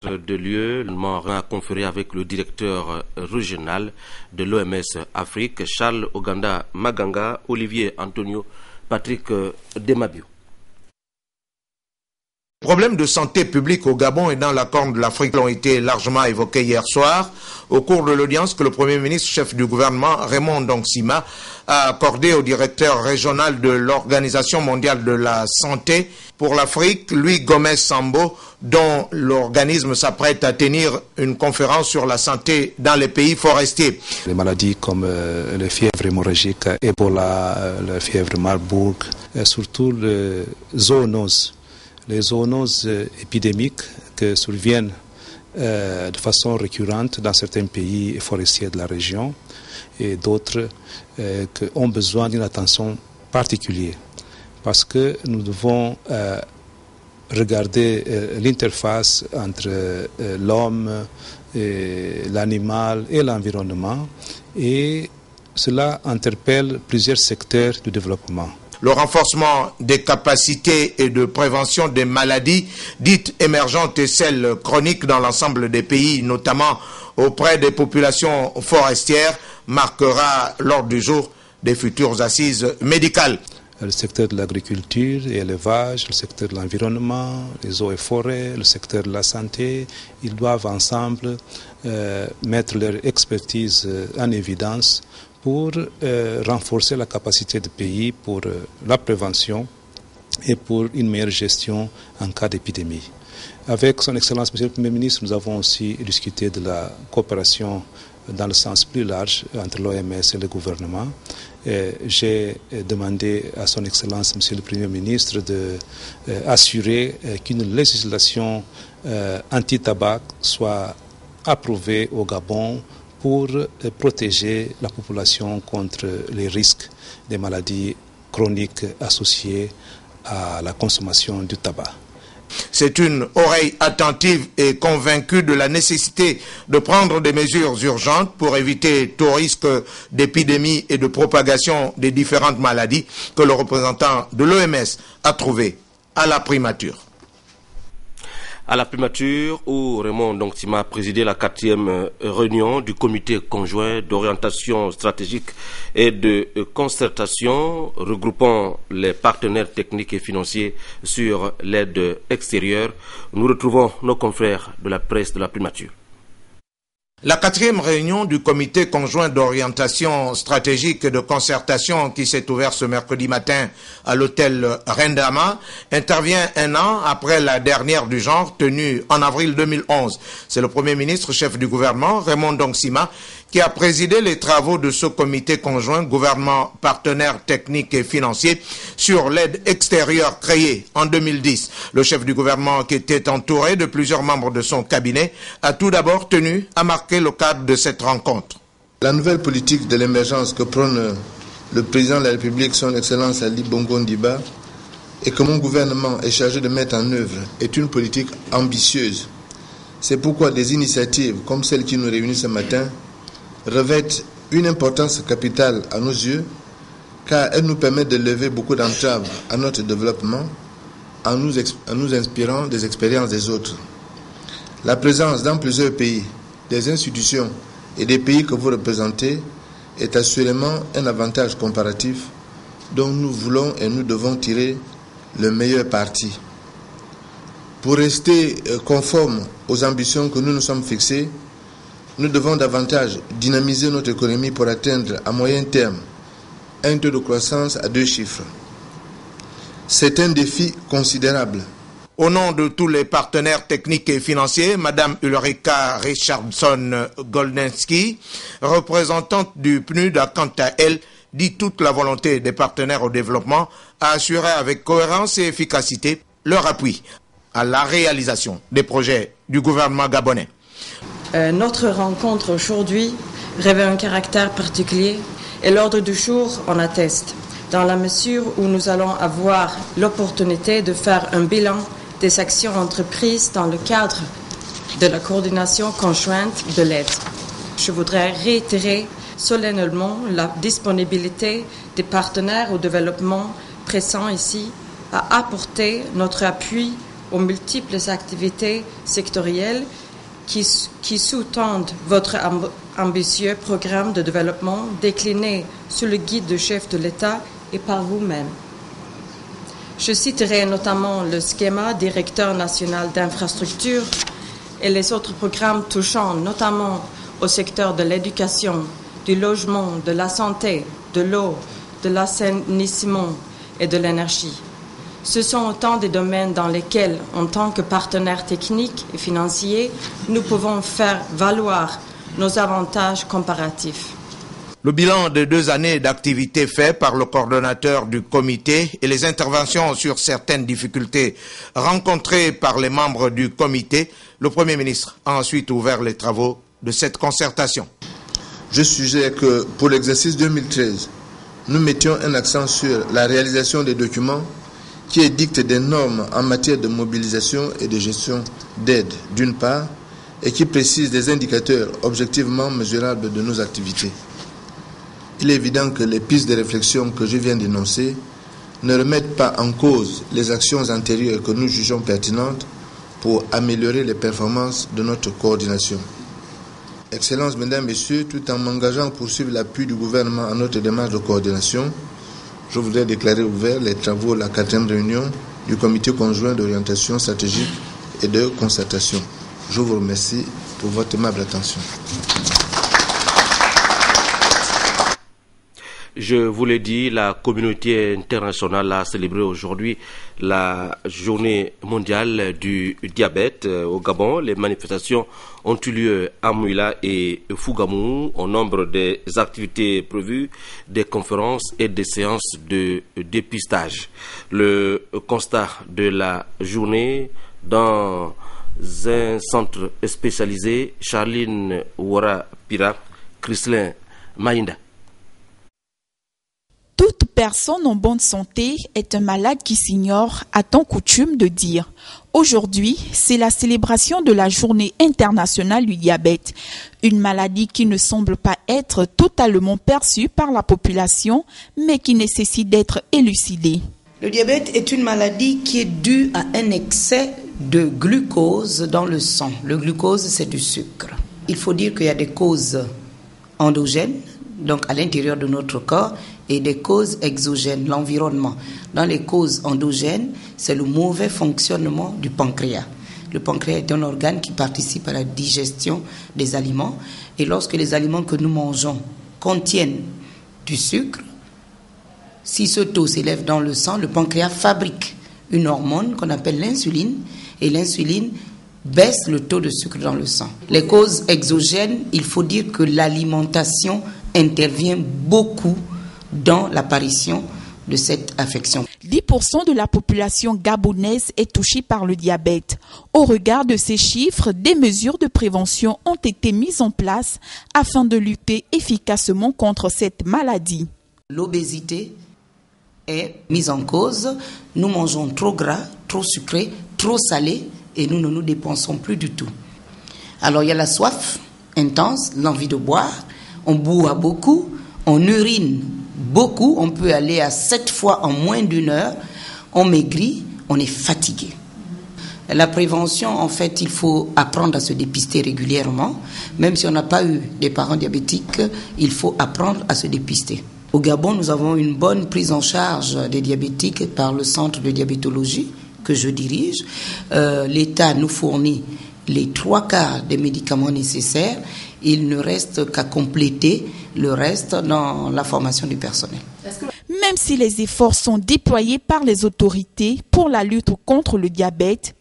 De lieu, le Marin a conféré avec le directeur régional de l'OMS Afrique, Charles Oganda Maganga, Olivier Antonio, Patrick Demabio. Les problèmes de santé publique au Gabon et dans la Corne de l'Afrique ont été largement évoqués hier soir au cours de l'audience que le Premier ministre, chef du gouvernement, Raymond Ndongsima, a accordée au directeur régional de l'Organisation mondiale de la santé pour l'Afrique, Louis Gomez Sambo, dont l'organisme s'apprête à tenir une conférence sur la santé dans les pays forestiers. Les maladies comme les fièvres hémorragiques, Ebola, la fièvre Marburg, et surtout les zoonoses. Les zoonoses épidémiques qui surviennent de façon récurrente dans certains pays forestiers de la région et d'autres qui ont besoin d'une attention particulière parce que nous devons regarder l'interface entre l'homme, l'animal et l'environnement et cela interpelle plusieurs secteurs du développement. Le renforcement des capacités et de prévention des maladies dites émergentes et celles chroniques dans l'ensemble des pays, notamment auprès des populations forestières, marquera l'ordre du jour des futures assises médicales. Le secteur de l'agriculture et l'élevage, le secteur de l'environnement, les eaux et forêts, le secteur de la santé, ils doivent ensemble mettre leur expertise en évidence pour renforcer la capacité du pays pour la prévention et pour une meilleure gestion en cas d'épidémie. Avec son Excellence, Monsieur le Premier ministre, nous avons aussi discuté de la coopération dans le sens plus large entre l'OMS et le gouvernement. J'ai demandé à son Excellence, Monsieur le Premier ministre, d'assurer qu'une législation anti-tabac soit approuvée au Gabon pour protéger la population contre les risques des maladies chroniques associées à la consommation du tabac. C'est une oreille attentive et convaincue de la nécessité de prendre des mesures urgentes pour éviter tout risque d'épidémie et de propagation des différentes maladies que le représentant de l'OMS a trouvé à la primature. À la primature où Raymond Ndongsima a présidé la 4e réunion du comité conjoint d'orientation stratégique et de concertation regroupant les partenaires techniques et financiers sur l'aide extérieure, nous retrouvons nos confrères de la presse de la primature. La 4e réunion du comité conjoint d'orientation stratégique et de concertation qui s'est ouverte ce mercredi matin à l'hôtel Rendama intervient un an après la dernière du genre tenue en avril 2011. C'est le Premier ministre, chef du gouvernement, Raymond Ndongsima, qui a présidé les travaux de ce comité conjoint gouvernement partenaire technique et financier sur l'aide extérieure créée en 2010. Le chef du gouvernement, qui était entouré de plusieurs membres de son cabinet, a tout d'abord tenu à marquer le cadre de cette rencontre. La nouvelle politique de l'émergence que prône le président de la République, son Excellence Ali Bongo Ondimba, et que mon gouvernement est chargé de mettre en œuvre, est une politique ambitieuse. C'est pourquoi des initiatives comme celle qui nous réunit ce matin revêtent une importance capitale à nos yeux, car elles nous permettent de lever beaucoup d'entraves à notre développement en nous inspirant des expériences des autres. La présence dans plusieurs pays, des institutions et des pays que vous représentez est assurément un avantage comparatif dont nous voulons et nous devons tirer le meilleur parti. Pour rester conformes aux ambitions que nous nous sommes fixées, nous devons davantage dynamiser notre économie pour atteindre à moyen terme un taux de croissance à 2 chiffres. C'est un défi considérable. Au nom de tous les partenaires techniques et financiers, Mme Ulrika Richardson-Goldensky, représentante du PNUD, a quant à elle dit toute la volonté des partenaires au développement à assurer avec cohérence et efficacité leur appui à la réalisation des projets du gouvernement gabonais. Notre rencontre aujourd'hui revêt un caractère particulier et l'ordre du jour en atteste, dans la mesure où nous allons avoir l'opportunité de faire un bilan des actions entreprises dans le cadre de la coordination conjointe de l'aide. Je voudrais réitérer solennellement la disponibilité des partenaires au développement présents ici à apporter notre appui aux multiples activités sectorielles qui sous-tendent votre ambitieux programme de développement décliné sous le guide du chef de l'État et par vous-même. Je citerai notamment le schéma directeur national d'infrastructure et les autres programmes touchant notamment au secteur de l'éducation, du logement, de la santé, de l'eau, de l'assainissement et de l'énergie. Ce sont autant de domaines dans lesquels, en tant que partenaires techniques et financiers, nous pouvons faire valoir nos avantages comparatifs. Le bilan de 2 années d'activité fait par le coordonnateur du comité et les interventions sur certaines difficultés rencontrées par les membres du comité, le Premier ministre a ensuite ouvert les travaux de cette concertation. Je suggère que pour l'exercice 2013, nous mettions un accent sur la réalisation des documents qui édictent des normes en matière de mobilisation et de gestion d'aide, d'une part, et qui précisent des indicateurs objectivement mesurables de nos activités. Il est évident que les pistes de réflexion que je viens d'énoncer ne remettent pas en cause les actions antérieures que nous jugeons pertinentes pour améliorer les performances de notre coordination. Excellences, Mesdames, Messieurs, tout en m'engageant à poursuivre l'appui du gouvernement à notre démarche de coordination, je voudrais déclarer ouvert les travaux de la 4e réunion du comité conjoint d'orientation stratégique et de concertation. Je vous remercie pour votre aimable attention. Je vous l'ai dit, la communauté internationale a célébré aujourd'hui la journée mondiale du diabète au Gabon. Les manifestations ont eu lieu à Mouila et Fougamou au nombre des activités prévues, des conférences et des séances de dépistage. Le constat de la journée dans un centre spécialisé, Charline Ouara-Pira, Chrislin Maïnda. Toute personne en bonne santé est un malade qui s'ignore, a-t-on coutume de dire. Aujourd'hui, c'est la célébration de la journée internationale du diabète, une maladie qui ne semble pas être totalement perçue par la population, mais qui nécessite d'être élucidée. Le diabète est une maladie qui est due à un excès de glucose dans le sang. Le glucose, c'est du sucre. Il faut dire qu'il y a des causes endogènes, donc à l'intérieur de notre corps, et des causes exogènes, l'environnement. Dans les causes endogènes, c'est le mauvais fonctionnement du pancréas. Le pancréas est un organe qui participe à la digestion des aliments. Et lorsque les aliments que nous mangeons contiennent du sucre, si ce taux s'élève dans le sang, le pancréas fabrique une hormone qu'on appelle l'insuline. Et l'insuline baisse le taux de sucre dans le sang. Les causes exogènes, il faut dire que l'alimentation intervient beaucoup dans l'apparition de cette affection. 10% de la population gabonaise est touchée par le diabète. Au regard de ces chiffres, des mesures de prévention ont été mises en place afin de lutter efficacement contre cette maladie. L'obésité est mise en cause. Nous mangeons trop gras, trop sucré, trop salé et nous ne nous dépensons plus du tout. Alors il y a la soif intense, l'envie de boire, on boit beaucoup, on urine beaucoup, on peut aller à 7 fois en moins d'1 heure, on maigrit, on est fatigué. La prévention, en fait, il faut apprendre à se dépister régulièrement. Même si on n'a pas eu des parents diabétiques, il faut apprendre à se dépister. Au Gabon, nous avons une bonne prise en charge des diabétiques par le centre de diabétologie que je dirige. L'État nous fournit les 3/4 des médicaments nécessaires. Il ne reste qu'à compléter le reste dans la formation du personnel. Même si les efforts sont déployés par les autorités pour la lutte contre le diabète,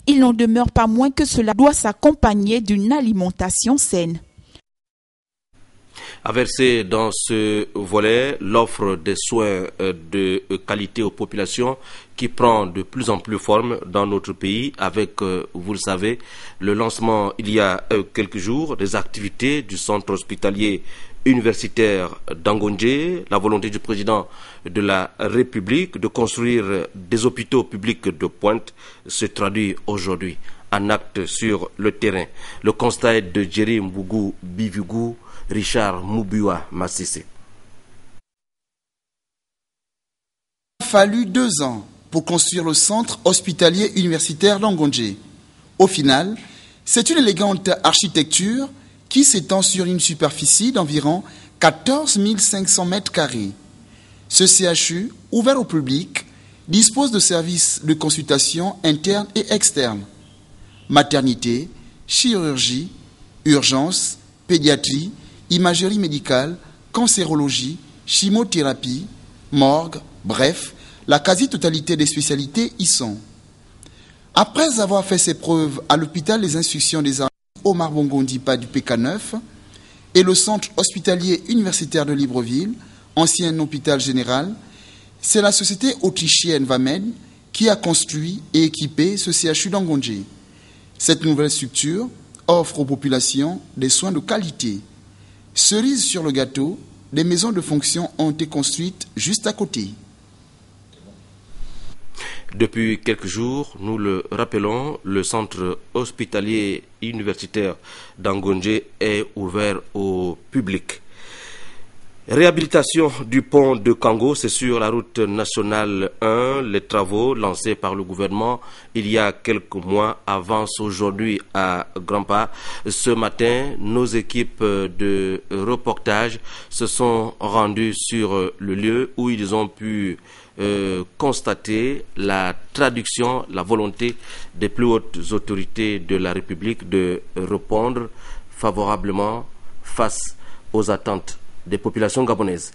il n'en demeure pas moins que cela doit s'accompagner d'une alimentation saine. À verser dans ce volet l'offre des soins de qualité aux populations qui prend de plus en plus forme dans notre pays avec, vous le savez, le lancement il y a quelques jours des activités du centre hospitalier universitaire d'Angondje, la volonté du président de la République de construire des hôpitaux publics de pointe se traduit aujourd'hui en actes sur le terrain. Le constat est de Jerry Mbougou Bivugou, Richard Moubiwa Massissé. Il a fallu 2 ans pour construire le centre hospitalier universitaire d'Angondje. Au final, c'est une élégante architecture qui s'étend sur une superficie d'environ 14 500 mètres carrés. Ce CHU, ouvert au public, dispose de services de consultation internes et externes, maternité, chirurgie, urgence, pédiatrie, imagerie médicale, cancérologie, chimiothérapie, morgue, bref, la quasi-totalité des spécialités y sont. Après avoir fait ses preuves à l'hôpital des instructions des armées Omar Bongo Ondimba du PK9 et le centre hospitalier universitaire de Libreville, ancien hôpital général, c'est la société autrichienne Vamed qui a construit et équipé ce CHU d'Angondje. Cette nouvelle structure offre aux populations des soins de qualité. Cerise sur le gâteau, des maisons de fonction ont été construites juste à côté. Depuis quelques jours, nous le rappelons, le centre hospitalier universitaire d'Angondje est ouvert au public. Réhabilitation du pont de Kango, c'est sur la route nationale 1. Les travaux lancés par le gouvernement il y a quelques mois avancent aujourd'hui à grands pas. Ce matin, nos équipes de reportage se sont rendues sur le lieu où ils ont pu constater la traduction, la volonté des plus hautes autorités de la République de répondre favorablement face aux attentes des populations gabonaises.